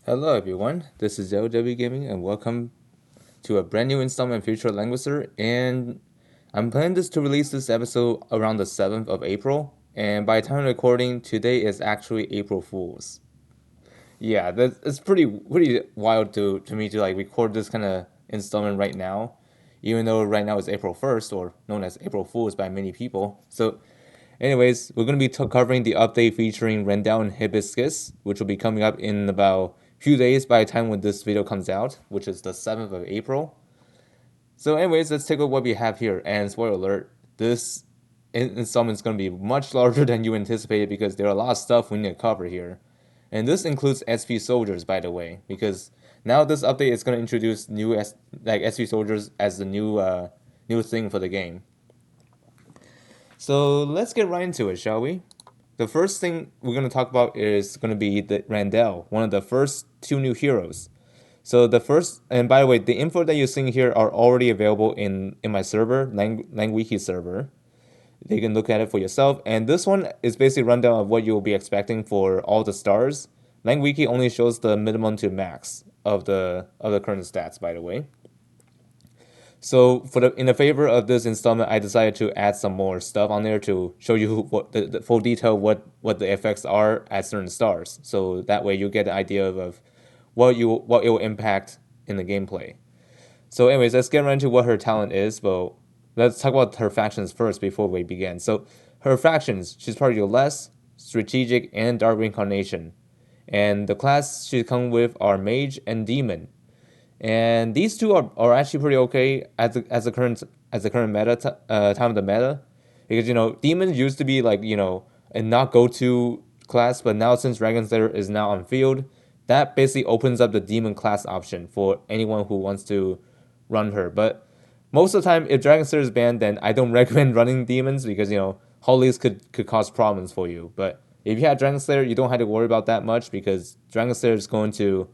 Hello everyone, this is LW Gaming and welcome to a brand new installment of Future Langrisser, and I'm planning to release this episode around the 7th of April, and by the time of recording, today is actually April Fool's. Yeah, it's pretty wild to me to like record this kind of installment right now, even though right now is April 1st, or known as April Fool's by many people. So anyways, we're going to be covering the update featuring Randele and Hibiscus, which will be coming up in about a few days by the time when this video comes out, which is the 7th of April. So anyways, let's take a look what we have here. And spoiler alert, this installment is going to be much larger than you anticipated because there are a lot of stuff we need to cover here. And this includes SP soldiers, by the way, because now this update is going to introduce new SP soldiers as the new thing for the game. So let's get right into it, shall we? The first thing we're going to talk about is going to be the Randele, one of the first two new heroes. So the first, and by the way, the info that you're seeing here are already available in my server, Langwiki server. You can look at it for yourself. And this one is basically a rundown of what you'll be expecting for all the stars. Langwiki only shows the minimum to max of the current stats, by the way. So in the favor of this installment, I decided to add some more stuff on there to show you what the full detail what the effects are at certain stars. So that way you get an idea of what it will impact in the gameplay. So anyways, let's get right into what her talent is. But let's talk about her factions first before we begin. So her factions, she's part of your less strategic and dark reincarnation, and the class she comes with are mage and demon. And these two are actually pretty okay as the current time of the meta, because demons used to be like a not go to class, but now since Dragon Slayer is now on field, that basically opens up the demon class option for anyone who wants to run her. But most of the time, if Dragon Slayer is banned, then I don't recommend running demons because holies could cause problems for you. But if you have Dragon Slayer, you don't have to worry about that much because Dragon Slayer is going to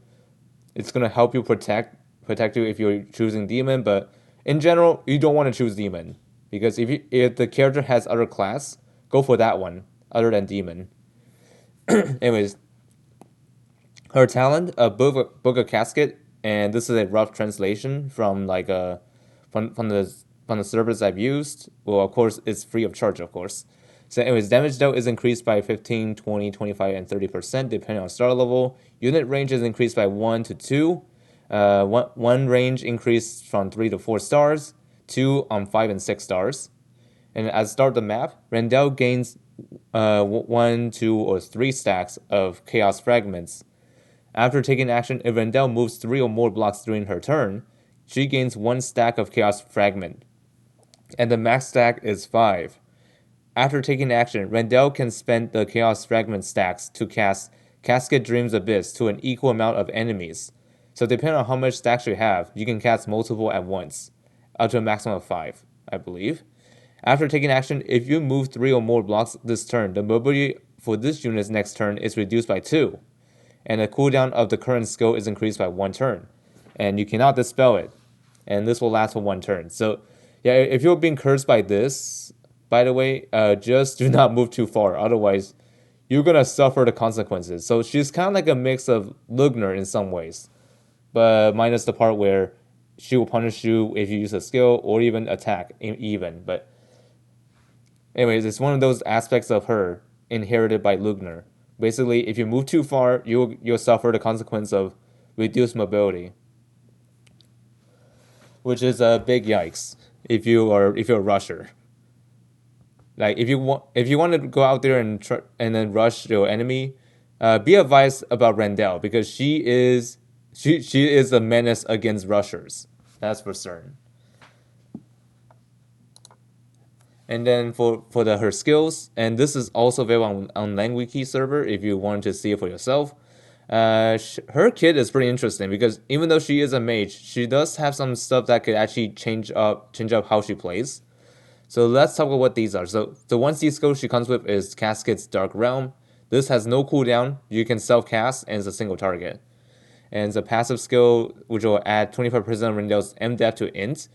help you protect you if you're choosing demon. But in general, you don't want to choose demon because if the character has other class, go for that one other than demon. Anyways, her talent, a book of casket, and this is a rough translation from like from the servers I've used. Well, of course, it's free of charge, of course. So anyways, damage dealt is increased by 15, 20, 25, and 30% depending on star level. Unit range is increased by 1 to 2. One range increased from 3 to 4 stars, 2 on 5 and 6 stars. And as start the map, Randele gains 1, 2, or 3 stacks of chaos fragments. After taking action, if Randele moves 3 or more blocks during her turn, she gains 1 stack of chaos fragment, and the max stack is 5. After taking action, Randele can spend the Chaos Fragment stacks to cast Casket Dream's Abyss to an equal amount of enemies. So depending on how much stacks you have, you can cast multiple at once, up to a maximum of 5, I believe. After taking action, if you move 3 or more blocks this turn, the mobility for this unit's next turn is reduced by 2, and the cooldown of the current skill is increased by 1 turn. And you cannot dispel it, and this will last for 1 turn. So yeah, if you're being cursed by this, by the way, just do not move too far. Otherwise, you're going to suffer the consequences. So she's kind of like a mix of Lugner in some ways, but minus the part where she will punish you if you use a skill or even attack even. But anyways, it's one of those aspects of her inherited by Lugner. Basically, if you move too far, you'll suffer the consequence of reduced mobility, which is a big yikes if you're a rusher. Like if you want to go out there and then rush your enemy, be advised about Randele because she is a menace against rushers. That's for certain. And then for her skills, and this is also available on Langwiki server if you want to see it for yourself. Her kit is pretty interesting because even though she is a mage, she does have some stuff that could actually change up how she plays. So let's talk about what these are. So the one C skill she comes with is Casket's Dark Realm. This has no cooldown. You can self-cast and it's a single target. And it's a passive skill which will add 25% of Randele's M depth to int.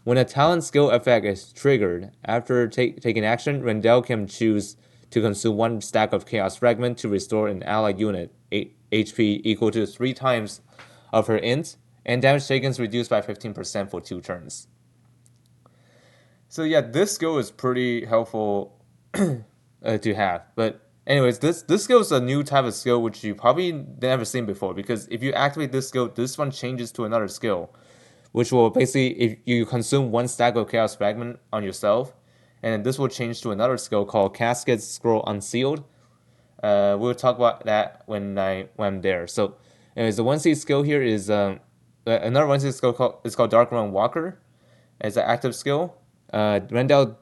When a talent skill effect is triggered, after taking action, Randele can choose to consume 1 stack of Chaos Fragment to restore an allied unit HP equal to 3 times of her int, and damage taken is reduced by 15% for 2 turns. So yeah, this skill is pretty helpful to have. But anyways, this skill is a new type of skill which you probably never seen before, because if you activate this skill, this one changes to another skill, which will basically, if you consume 1 stack of Chaos Fragment on yourself, and this will change to another skill called Cascade Scroll Unsealed. We'll talk about that when I'm there. So, anyways, the 1C skill here is another 1C skill is called Dark Run Walker. It's an active skill. Randele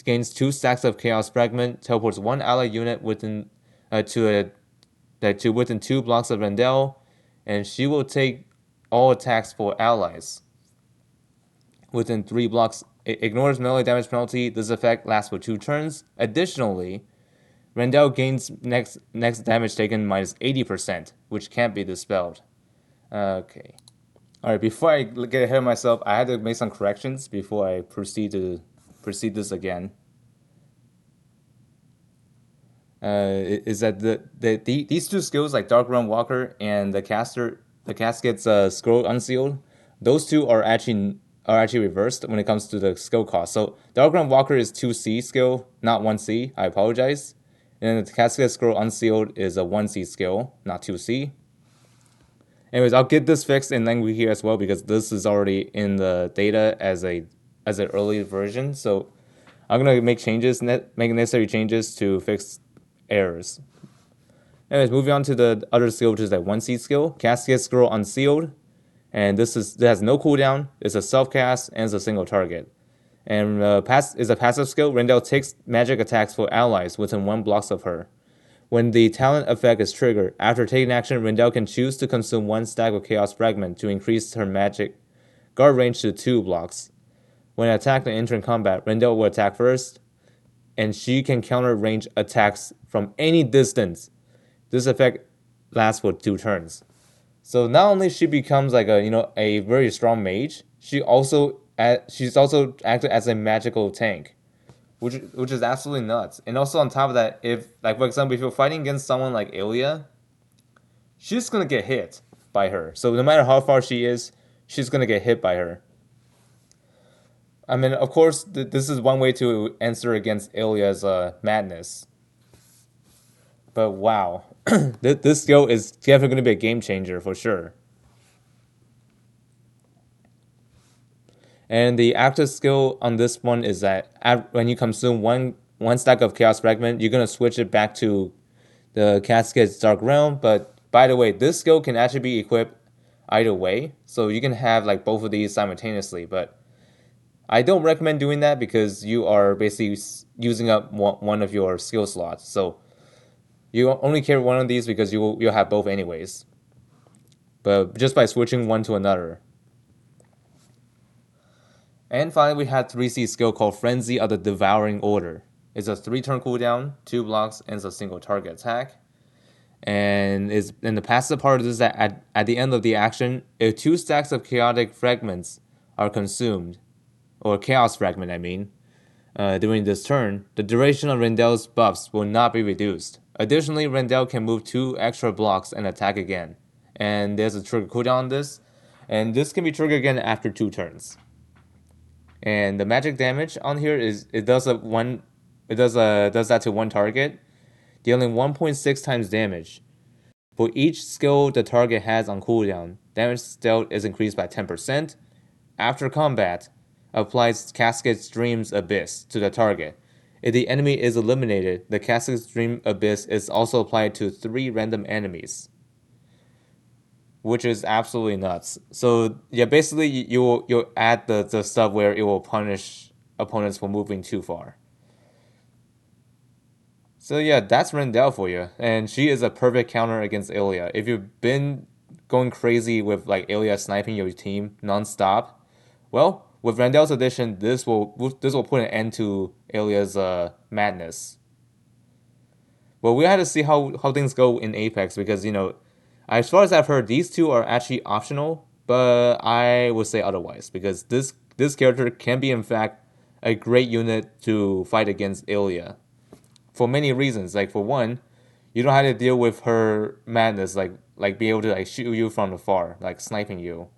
gains 2 stacks of Chaos Fragment, teleports 1 ally unit within within 2 blocks of Randele, and she will take all attacks for allies within 3 blocks. It ignores melee damage penalty. This effect lasts for 2 turns. Additionally, Randele gains next damage taken minus 80%, which can't be dispelled. Okay. Alright, before I get ahead of myself, I had to make some corrections before I proceed this again. Is that these 2 skills, like Dark Run Walker and the Cascade's Scroll Unsealed, those 2 are actually reversed when it comes to the skill cost. So Dark Run Walker is 2C skill, not 1C. I apologize. And the Cascade Scroll Unsealed is a 1C skill, not 2C. Anyways, I'll get this fixed in Langrisser here as well, because this is already in the data as an early version. So I'm gonna make necessary changes to fix errors. Anyways, moving on to the other skill, which is that 1C skill, Cascade Scroll Unsealed, and this has no cooldown. It's a self cast and it's a single target. And is a passive skill. Randele takes magic attacks for allies within 1 block of her. When the talent effect is triggered, after taking action, Randele can choose to consume 1 stack of Chaos Fragment to increase her magic guard range to 2 blocks. When attacked and entering combat, Randele will attack first, and she can counter range attacks from any distance. This effect lasts for 2 turns. So not only she becomes like a very strong mage, she's also acted as a magical tank, which is absolutely nuts. And also on top of that, if, like, for example, if you're fighting against someone like Ilia, she's gonna get hit by her. So no matter how far she is, she's gonna get hit by her. I mean, of course, this is one way to answer against Ilia's madness. But wow, this skill is definitely going to be a game changer for sure. And the active skill on this one is that when you consume one stack of Chaos Fragment, you're going to switch it back to the Cascade's Dark Realm. But by the way, this skill can actually be equipped either way. So you can have like both of these simultaneously. But I don't recommend doing that, because you are basically using up one of your skill slots. So you only carry one of these because you'll have both anyways. But just by switching one to another. And finally, we had 3C skill called Frenzy of the Devouring Order. It's a 3-turn cooldown, 2 blocks, and it's a single target attack. And the passive part of this is that at the end of the action, if 2 stacks of chaotic fragments are consumed, or chaos fragment I mean, during this turn, the duration of Randele's buffs will not be reduced. Additionally, Randele can move 2 extra blocks and attack again. And there's a trigger cooldown on this. And this can be triggered again after 2 turns. And the magic damage on here is it does that to 1 target, dealing 1.6 times damage. For each skill the target has on cooldown, damage dealt is increased by 10%. After combat, applies Cascade Stream's Abyss to the target. If the enemy is eliminated, the Cascade Stream Abyss is also applied to 3 random enemies, which is absolutely nuts. So yeah, basically you'll add the stuff where it will punish opponents for moving too far. So yeah, that's Randele for you, and she is a perfect counter against Ilia. If you've been going crazy with like Ilia sniping your team nonstop, well, with Randele's addition, this will put an end to Ilia's madness. Well, we had to see how things go in Apex, because as far as I've heard, these 2 are actually optional, but I would say otherwise, because this character can be in fact a great unit to fight against Ilia for many reasons. Like, for one, You don't have to deal with her madness, like be able to like shoot you from afar, like sniping you.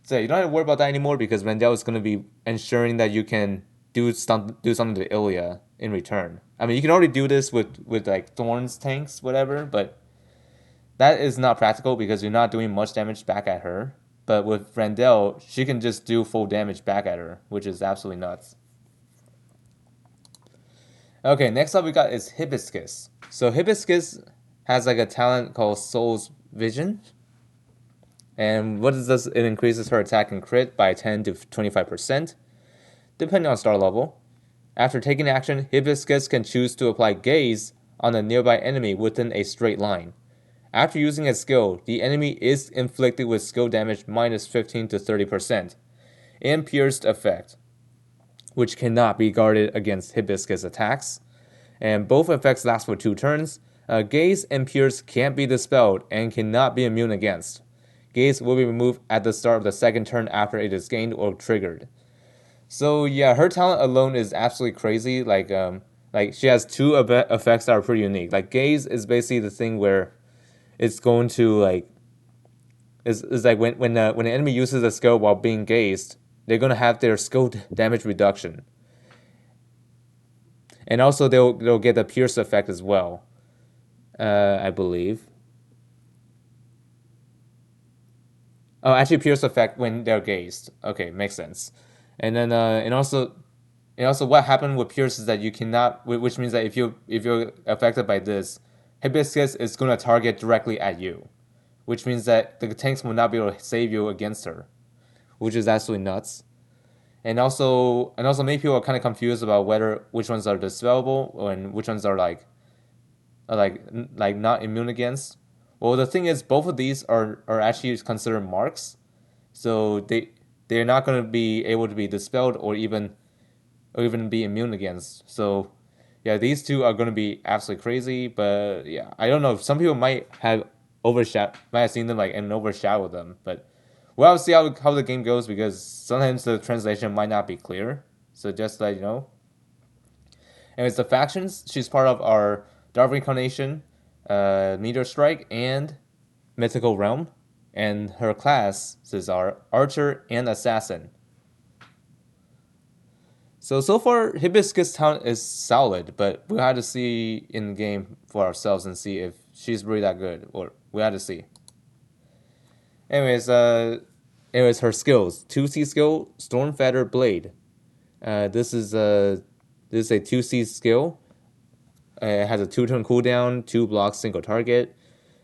So you don't have to worry about that anymore because Randele is gonna be ensuring that you can do something to Ilya in return. I mean, you can already do this with like Thorns tanks, whatever, but that is not practical because you're not doing much damage back at her. But with Randele, she can just do full damage back at her, which is absolutely nuts. Okay, next up we got is Hibiscus. So Hibiscus has like a talent called Soul's Vision. And what it does, it increases her attack and crit by 10 to 25%, depending on star level. After taking action, Hibiscus can choose to apply Gaze on a nearby enemy within a straight line. After using a skill, the enemy is inflicted with skill damage minus 15 to 30%, and pierced effect, which cannot be guarded against Hibiscus attacks. And both effects last for 2 turns. Gaze and Pierce can't be dispelled and cannot be immune against. Gaze will be removed at the start of the second turn after it is gained or triggered. So yeah, her talent alone is absolutely crazy. Like she has 2 effects that are pretty unique. Like Gaze is basically the thing where it's going to like is like when an enemy uses a skill while being gazed, they're gonna have their skill damage reduction, and also they'll get the pierce effect as well. I believe. Oh, actually, pierce effect when they're gazed. Okay, makes sense. And then and also what happened with pierce is that you cannot, which means that if you're affected by this, hibiscus is gonna target directly at you, which means that the tanks will not be able to save you against her, which is absolutely nuts. And also many people are kind of confused about whether which ones are dispellable and which ones are like not immune against. Well, the thing is, both of these are actually considered marks, so they're not going to be able to be dispelled or even be immune against. So yeah, these two are going to be absolutely crazy. But yeah, I don't know. Some people might have seen them like and overshadowed them. But we'll see how the game goes because sometimes the translation might not be clear. So just let you know. Anyways, the factions she's part of are Dark Incarnation, Meteor Strike, and Mythical Realm. And her classes are Archer and Assassin. So far, Hibiscus Town is solid, but we'll have to see in game for ourselves and see if she's really that good, or we have to see. Anyways, her skills: 2C skill, Storm Feather Blade. This is a 2C skill. It has a 2-turn cooldown, 2 blocks, single target.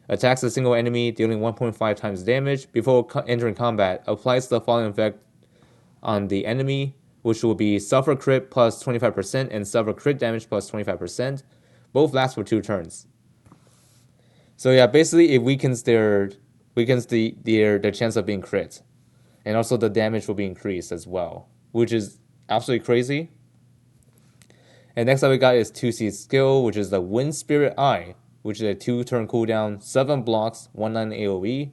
Attacks a single enemy, dealing 1.5 times damage. Before entering combat, applies the following effect on the enemy, which will be Suffer Crit plus 25% and Suffer Crit Damage plus 25%. Both last for 2 turns. So yeah, basically it weakens their chance of being crit. And also the damage will be increased as well, which is absolutely crazy. And next up we got is 2C skill, which is the Wind Spirit Eye, which is a 2-turn cooldown, 7 blocks, 1/9 AoE.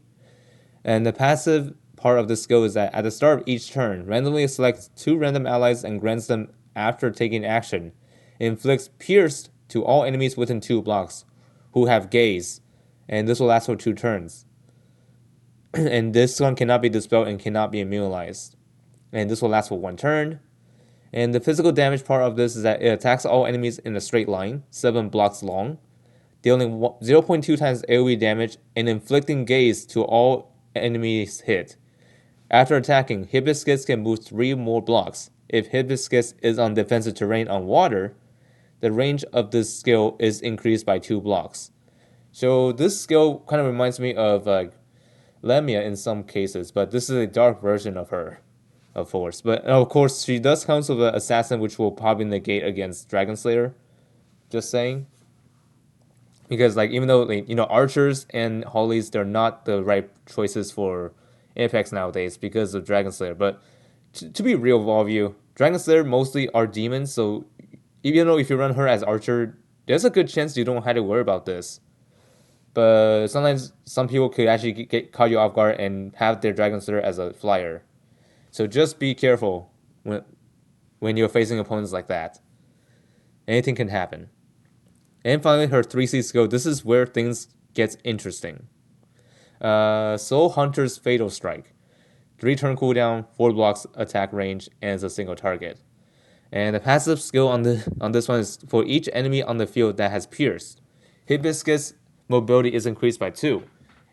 And the passive part of the skill is that at the start of each turn, randomly selects 2 random allies and grants them after taking action. It inflicts pierced to all enemies within 2 blocks who have gaze, and this will last for 2 turns. And this one cannot be dispelled and cannot be immunized. And this will last for 1 turn. And the physical damage part of this is that it attacks all enemies in a straight line, 7 blocks long, dealing 0.2 times AoE damage and inflicting gaze to all enemies hit. After attacking, Hibiscus can move 3 more blocks. If Hibiscus is on defensive terrain on water, the range of this skill is increased by 2 blocks. So this skill kind of reminds me of Lemia in some cases, but this is a dark version of her, of course. But of course, she does come with an assassin, which will probably negate against Dragon Slayer. Just saying, because like even though like, archers and hollies they're not the right choices for Apex nowadays because of Dragon Slayer. But to be real with all of you, Dragon Slayer mostly are demons, so even though if you run her as archer, there's a good chance you don't have to worry about this. But sometimes some people could actually get caught you off guard and have their Dragon Slayer as a flyer. So just be careful when you're facing opponents like that. Anything can happen. And finally, her 3C skill. This is where things get interesting. Soul Hunter's Fatal Strike. 3-turn cooldown, 4 blocks attack range, and it's a single target. And the passive skill on this one is for each enemy on the field that has pierced. Hibiscus mobility is increased by 2,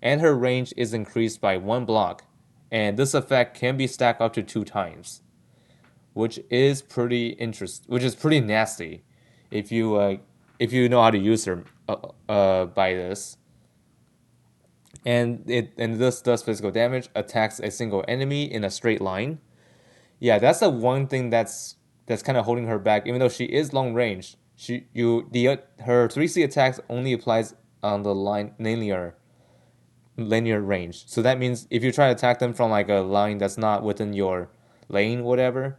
and her range is increased by 1 block. And this effect can be stacked up to 2 times, which is pretty nasty if you know how to use her by this. And this does physical damage, attacks a single enemy in a straight line. Yeah, that's the one thing that's kind of holding her back. Even though she is long range, her 3C attacks only applies on the line linear range. So that means if you try to attack them from like a line that's not within your lane, whatever,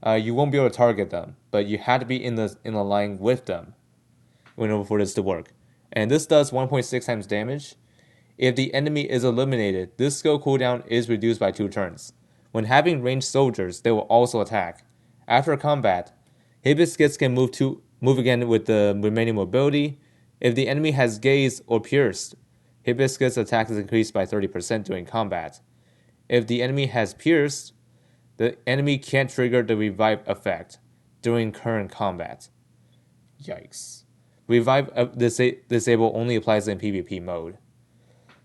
you won't be able to target them. But you had to be in the line with them in order for this to work. And this does 1.6 times damage. If the enemy is eliminated, this skill cooldown is reduced by 2 turns. When having ranged soldiers, they will also attack. After combat, Hibiscus can move again with the remaining mobility. If the enemy has gazed or pierced, Hibiscus attack is increased by 30% during combat. If the enemy has pierced, the enemy can't trigger the revive effect during current combat. Yikes. Revive disable only applies in PvP mode.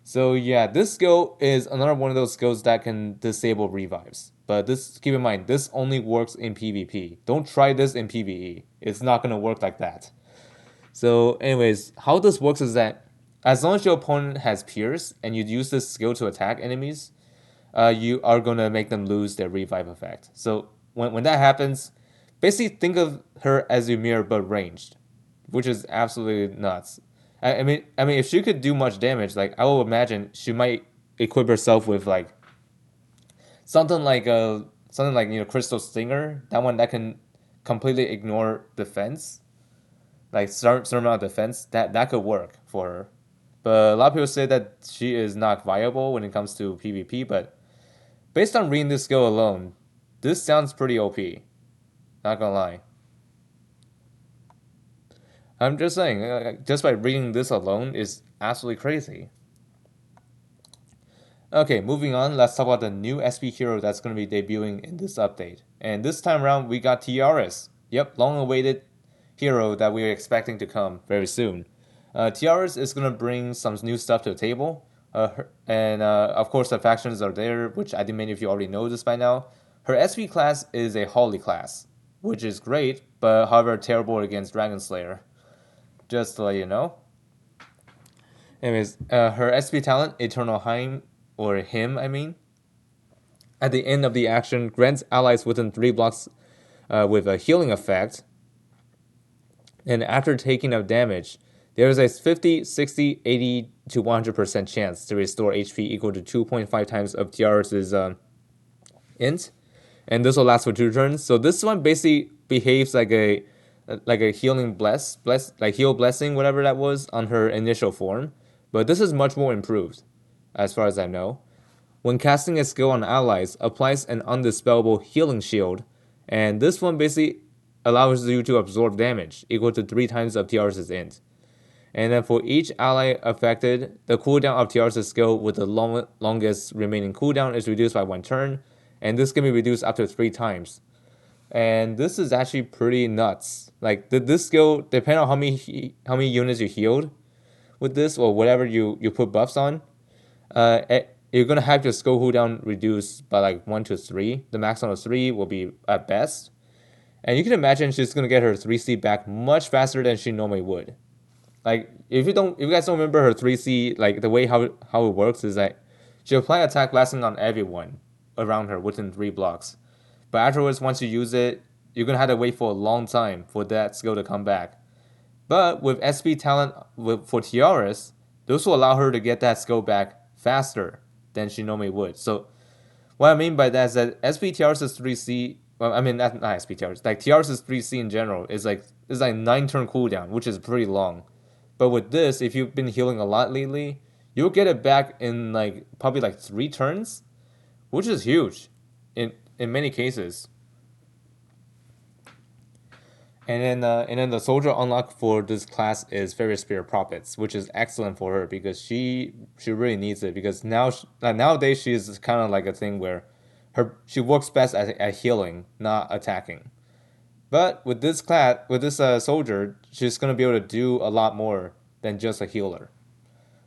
So yeah, this skill is another one of those skills that can disable revives. But keep in mind, this only works in PvP. Don't try this in PvE. It's not gonna work like that. So anyways, how this works is that as long as your opponent has Pierce and you use this skill to attack enemies, you are gonna make them lose their revive effect. So when that happens, basically think of her as Ymir but ranged, which is absolutely nuts. I mean, if she could do much damage, like I will imagine she might equip herself with like something like Crystal Stinger, that one that can completely ignore defense, like certain amount of defense. That could work for her. But a lot of people say that she is not viable when it comes to PvP. But based on reading this skill alone, this sounds pretty OP. Not gonna lie. I'm just saying, just by reading this alone is absolutely crazy. Okay, moving on, let's talk about the new SP hero that's going to be debuting in this update. And this time around, we got Tiaris. Yep, long-awaited hero that we are expecting to come very soon. Tiaris is going to bring some new stuff to the table. And of course, the factions are there, which I think many of you already know this by now. Her SP class is a Holly class, which is great, but however terrible against Dragon Slayer. Just to let you know. Anyways, her SP talent, Eternal Heim, or him, I mean, at the end of the action, grants allies within 3 blocks with a healing effect. And after taking out damage, there is a 50, 60, 80 to 100% chance to restore HP equal to 2.5 times of Tiaris' int. And this will last for 2 turns. So this one basically behaves like a healing heal blessing, whatever that was, on her initial form. But this is much more improved, as far as I know. When casting a skill on allies, applies an undispellable healing shield, and this one basically allows you to absorb damage, equal to 3 times of Tiaris' int. And then for each ally affected, the cooldown of Tiaris' skill with the longest remaining cooldown is reduced by 1 turn, and this can be reduced up to 3 times. And this is actually pretty nuts. Like this skill, depending on how many units you healed with this or whatever you put buffs on, you're gonna have your skill cooldown reduced by like 1 to 3. The maximum of 3 will be at best. And you can imagine she's gonna get her 3C back much faster than she normally would. Like if you guys don't remember her 3C, like the way how it works is that she'll apply attack lasting on everyone around her within 3 blocks. But afterwards, once you use it, you're gonna have to wait for a long time for that skill to come back. But with SP talent for Tiaris, this will allow her to get that skill back faster than she normally would. So what I mean by that is that SP Tiaris' 3C, well, I mean not SP Tiaris, like Tiaris' 3C in general is like 9 turn cooldown, which is pretty long. But with this, if you've been healing a lot lately, you'll get it back in like probably like 3 turns, which is huge in many cases. And then the soldier unlock for this class is Fairy Spirit Prophets, which is excellent for her because she really needs it because nowadays she's kind of like a thing where she works best at healing, not attacking. But with this class, with this soldier, she's gonna be able to do a lot more than just a healer,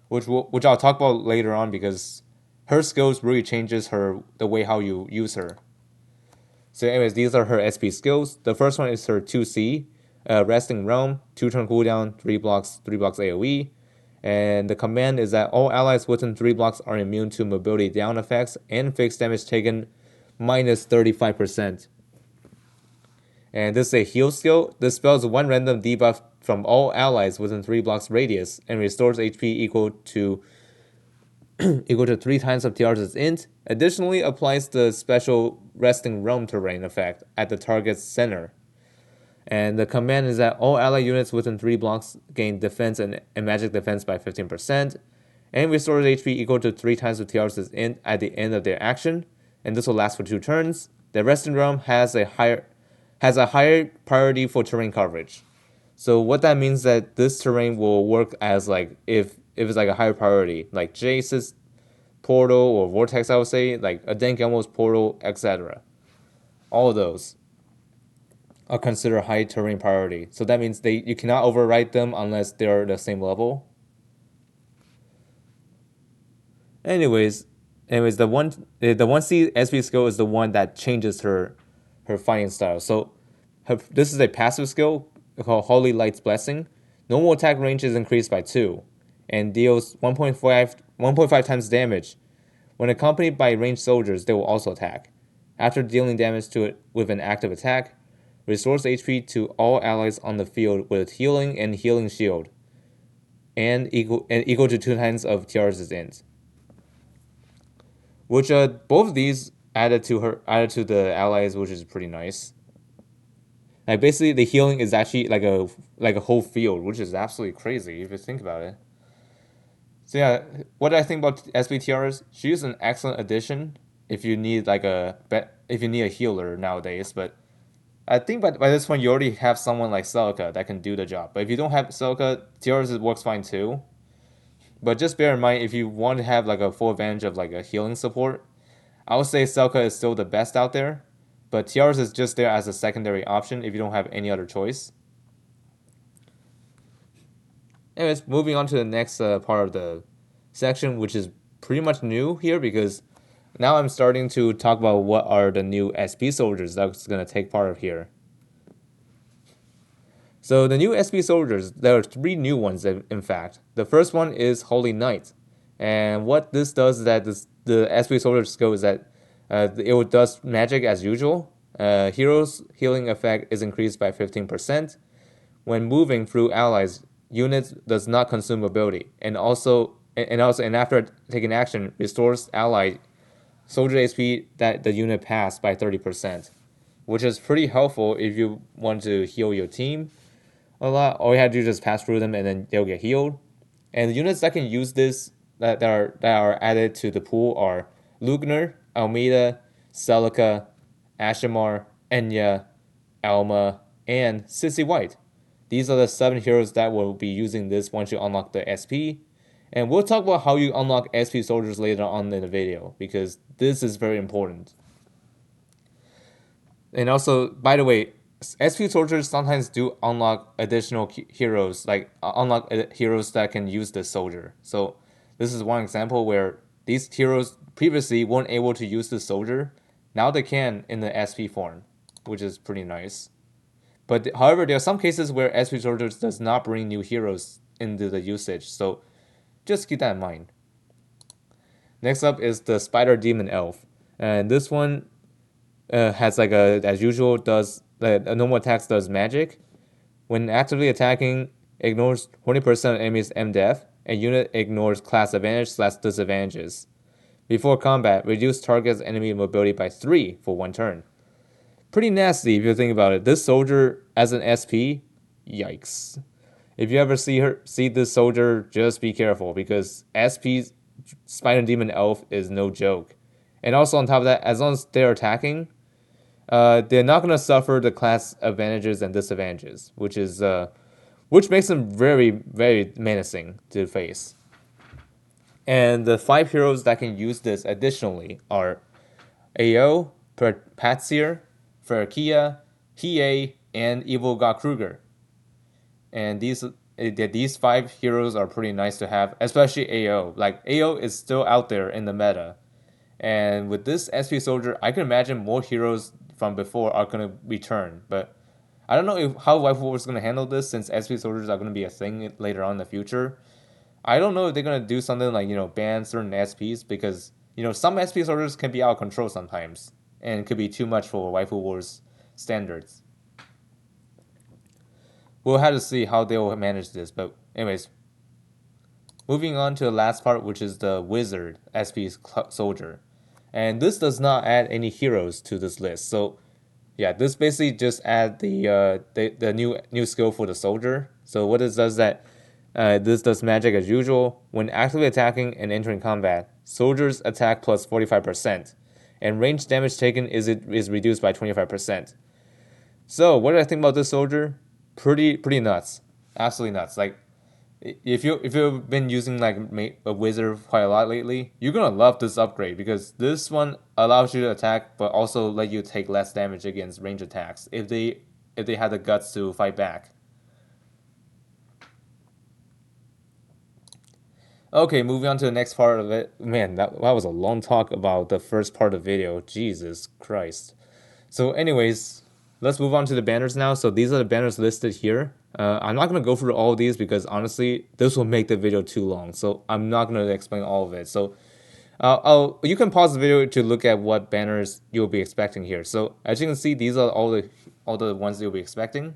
which I'll talk about later on because her skills really changes her the way how you use her. So, anyways, these are her SP skills. The first one is her 2C, Resting Realm, 2 turn cooldown, 3 blocks AoE. And the command is that all allies within 3 blocks are immune to mobility down effects and fixed damage taken minus 35%. And this is a heal skill. This spells one random debuff from all allies within 3 blocks radius and restores HP equal to 3 times of Tiaris' int. Additionally, applies the special Resting Realm terrain effect at the target's center. And the command is that all ally units within 3 blocks gain defense and magic defense by 15%, and restores HP equal to 3 times of Tiaris' int at the end of their action, and this will last for 2 turns. The Resting Realm has a higher priority for terrain coverage. So what that means that this terrain will work as like if it's like a higher priority, like Jace's portal or vortex, I would say, like a Denkamo's portal, etc. All of those are considered high terrain priority. So that means you cannot overwrite them unless they're the same level. Anyways, the one C SP skill is the one that changes her fighting style. So this is a passive skill called Holy Light's Blessing. Normal attack range is increased by 2 and deals 1.5 times damage. When accompanied by ranged soldiers, they will also attack. After dealing damage to it with an active attack, restores HP to all allies on the field with healing and healing shield, and equal to 2 times of Tiaris' int. Which both of these added to the allies, which is pretty nice. Like basically, the healing is actually like a whole field, which is absolutely crazy if you think about it. So yeah, what I think about SBTRs, she's an excellent addition if you need if you need a healer nowadays. But I think by this point you already have someone like Celica that can do the job. But if you don't have Celica, TRs works fine too. But just bear in mind if you want to have like a full advantage of like a healing support, I would say Celica is still the best out there. But Tiaris is just there as a secondary option if you don't have any other choice. Anyways, moving on to the next part of the section, which is pretty much new here because now I'm starting to talk about what are the new SP soldiers that's going to take part of here. So the new SP soldiers, there are 3 new ones in fact. The first one is Holy Knight. And what this does is that the SP soldier skill is that it does magic as usual. Hero's healing effect is increased by 15%. When moving through allies, units does not consume ability, and after taking action, restores ally soldier HP that the unit passed by 30%, which is pretty helpful if you want to heal your team a lot. All you have to do is just pass through them, and then they'll get healed. And the units that can use this that are added to the pool are Lugner, Almeida, Celica, Ashamar, Enya, Alma, and Sissy White. These are the 7 heroes that will be using this once you unlock the SP. And we'll talk about how you unlock SP soldiers later on in the video, because this is very important. And also, by the way, SP soldiers sometimes do unlock additional heroes, like unlock heroes that can use the soldier. So this is one example where these heroes previously weren't able to use the soldier. Now they can in the SP form, which is pretty nice. But however, there are some cases where SP soldiers does not bring new heroes into the usage, so just keep that in mind. Next up is the Spider Demon Elf, and this one has like as usual does a normal attacks does magic. When actively attacking, ignores 20% of enemies' MDef, and unit ignores class advantage / disadvantages. Before combat, reduce target's enemy mobility by 3 for 1 turn. Pretty nasty if you think about it. This soldier as an SP, yikes. If you ever see this soldier, just be careful because SP Spider Demon Elf is no joke. And also on top of that, as long as they're attacking, they're not gonna suffer the class advantages and disadvantages, which makes them very very menacing to face. And the 5 heroes that can use this additionally are Ao, Patsier, Ferkia, Hiei, and Evil God Kruger. And these 5 heroes are pretty nice to have, especially Ao. Like Ao is still out there in the meta, and with this SP soldier, I can imagine more heroes from before are gonna return. But I don't know how Waifu War is gonna handle this since SP soldiers are gonna be a thing later on in the future. I don't know if they're gonna do something like ban certain SPs because some SP soldiers can be out of control sometimes and could be too much for Waifu Wars standards. We'll have to see how they'll manage this. But anyways, moving on to the last part, which is the wizard SP soldier, and this does not add any heroes to this list. So yeah, this basically just add the new skill for the soldier. So what it does that this does magic as usual. When actively attacking and entering combat, soldiers attack plus 45%, and range damage taken is reduced by 25%. So what do I think about this soldier? Pretty nuts, absolutely nuts. Like if you've been using like a wizard quite a lot lately, you're gonna love this upgrade because this one allows you to attack, but also let you take less damage against range attacks if they have the guts to fight back. Okay, moving on to the next part of it. Man, that was a long talk about the first part of the video. Jesus Christ. So anyways, let's move on to the banners now. So these are the banners listed here. I'm not going to go through all of these because honestly, this will make the video too long. So I'm not going to explain all of it. So you can pause the video to look at what banners you'll be expecting here. So as you can see, these are all the ones you'll be expecting.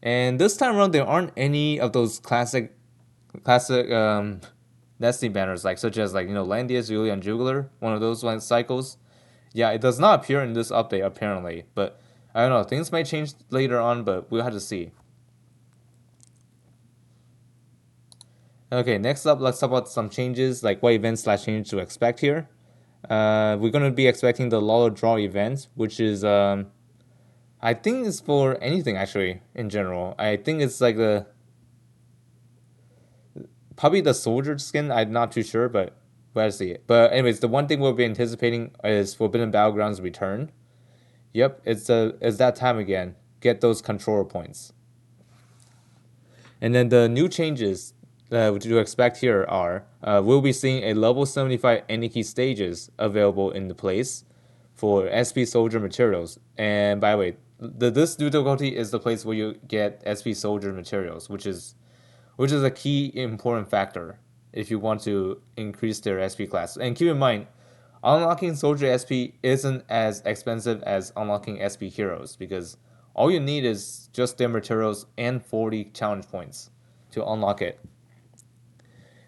And this time around, there aren't any of those classic Destiny banners such as Landius, Julia, and Jugler, one of those cycles. Yeah, it does not appear in this update apparently, but I don't know. Things might change later on, but we'll have to see. Okay, next up, let's talk about some changes, like what events / changes to expect here. We're gonna be expecting the Lolo Draw event, which is I think it's for anything actually in general. I think it's like probably the soldier skin. I'm not too sure, but we'll see it. But anyways, the one thing we'll be anticipating is Forbidden Battlegrounds return. Yep, it's that time again. Get those controller points. And then the new changes which you expect here are we'll be seeing a level 75 Aniki stages available in the place for SP soldier materials. And by the way, this difficulty is the place where you get SP soldier materials, which is a key important factor if you want to increase their SP class. And keep in mind, unlocking soldier SP isn't as expensive as unlocking SP heroes because all you need is just their materials and 40 challenge points to unlock it.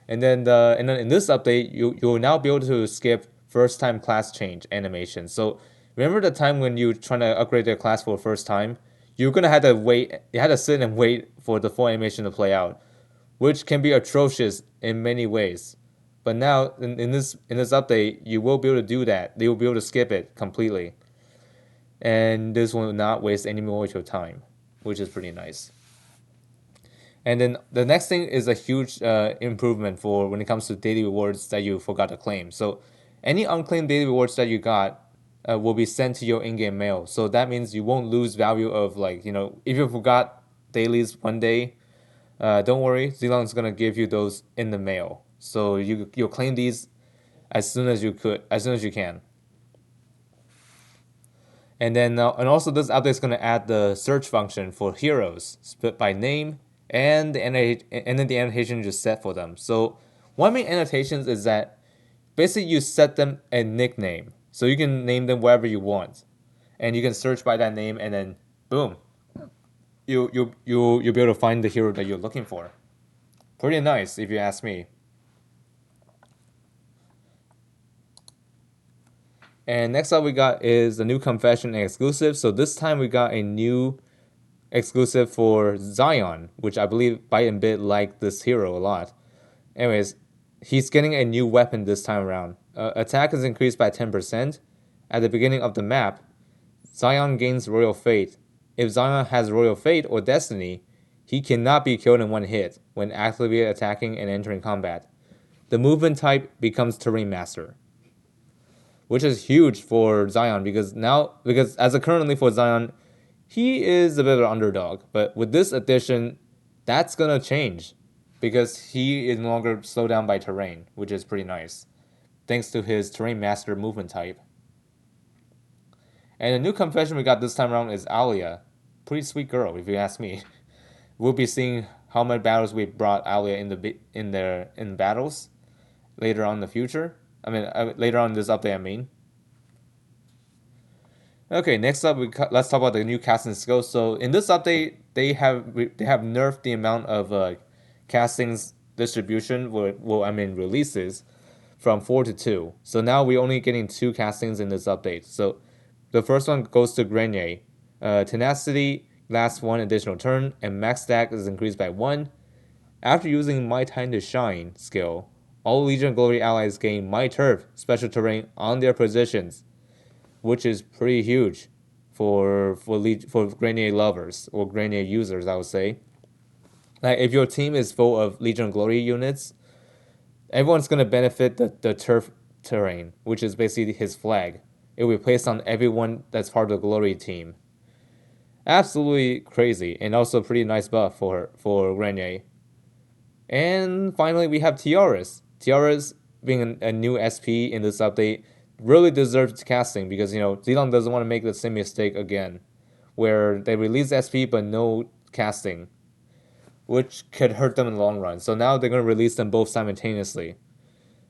And then in this update, you'll now be able to skip first time class change animation. So remember the time when you trying to upgrade their class for the first time, you're gonna have to wait. You had to sit and wait for the full animation to play out, which can be atrocious in many ways. But now in this update, you will be able to do that. You will be able to skip it completely, and this will not waste any more of your time, which is pretty nice. And then the next thing is a huge improvement for when it comes to daily rewards that you forgot to claim. So any unclaimed daily rewards that you got will be sent to your in-game mail. So that means you won't lose value of if you forgot dailies one day, don't worry, Zilong is gonna give you those in the mail. So you'll claim these as soon as you can. And then and also this update is gonna add the search function for heroes split by name and then the annotation you set for them. So one main annotations is that basically you set them a nickname, so you can name them wherever you want, and you can search by that name, and then boom, you'll be able to find the hero that you're looking for. Pretty nice, if you ask me. And next up we got is the new confession and exclusive. So this time we got a new exclusive for Zion, which I believe Byte and Bit like this hero a lot. Anyways, he's getting a new weapon this time around. Attack is increased by 10% at the beginning of the map, Zion gains Royal Fate. If Zion has Royal Fate or Destiny, he cannot be killed in one hit when actively attacking and entering combat. The movement type becomes Terrain Master, which is huge for Zion because as a currently for Zion, he is a bit of an underdog. But with this addition, that's gonna change because he is no longer slowed down by terrain, which is pretty nice, thanks to his Terrain Master movement type. And the new confession we got this time around is Alia. Pretty sweet girl, if you ask me. We'll be seeing how many battles we brought Alia in battles later on in the future. Later on in this update. Okay, next up, let's talk about the new casting skills. So in this update, they have nerfed the amount of castings distribution. Releases from 4 to 2. So now we're only getting 2 castings in this update. So the first one goes to Grenier. Tenacity lasts 1 additional turn, and max stack is increased by 1. After using My Time to Shine skill, all Legion of Glory allies gain My Turf special terrain on their positions, which is pretty huge for Grenier lovers or Grenier users, I would say. Like if your team is full of Legion of Glory units, everyone's gonna benefit the turf terrain, which is basically his flag. It will be placed on everyone that's part of the Glory team. Absolutely crazy, and also pretty nice buff for Grenier. And finally, we have Tiaris. Tiaris, being a new SP in this update, really deserves casting because Zilong doesn't want to make the same mistake again, where they release SP but no casting, which could hurt them in the long run. So now they're going to release them both simultaneously.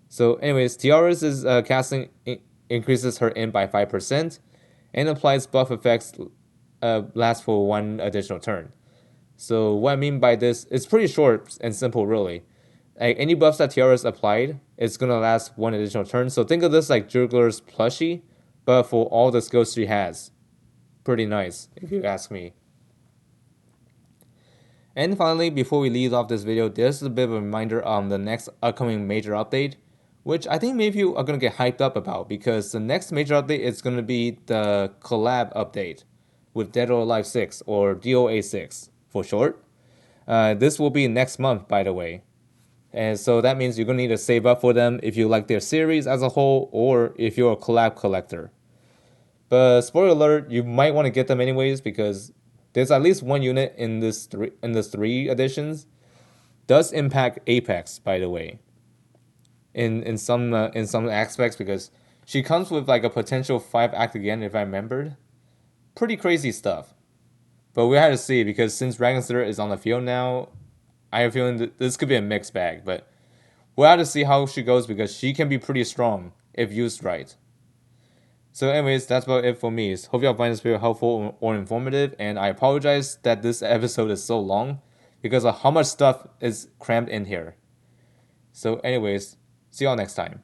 So, anyways, Tiaris is casting increases her int by 5% and applies buff effects last for 1 additional turn. So what I mean by this, it's pretty short and simple, really. Like any buffs that Tiaris applied, it's gonna last 1 additional turn. So think of this like Jugler's plushie, but for all the skills she has. Pretty nice, if you ask me. And finally, before we leave off this video, there's a bit of a reminder on the next upcoming major update, which I think many of you are gonna get hyped up about because the next major update is gonna be the collab update with Dead or Alive 6 or DOA 6 for short. This will be next month, by the way. And so that means you're going to need to save up for them if you like their series as a whole or if you're a collab collector. But spoiler alert, you might want to get them anyways because there's at least 1 unit in this 3 editions. Does impact Apex, by the way. In some aspects because she comes with like a potential 5 act again if I remembered. Pretty crazy stuff. But we had to see because since Langrisser is on the field now, I have a feeling that this could be a mixed bag. But we'll have to see how she goes because she can be pretty strong if used right. So anyways, that's about it for me. Hope y'all find this video helpful or informative. And I apologize that this episode is so long because of how much stuff is crammed in here. So anyways, see y'all next time.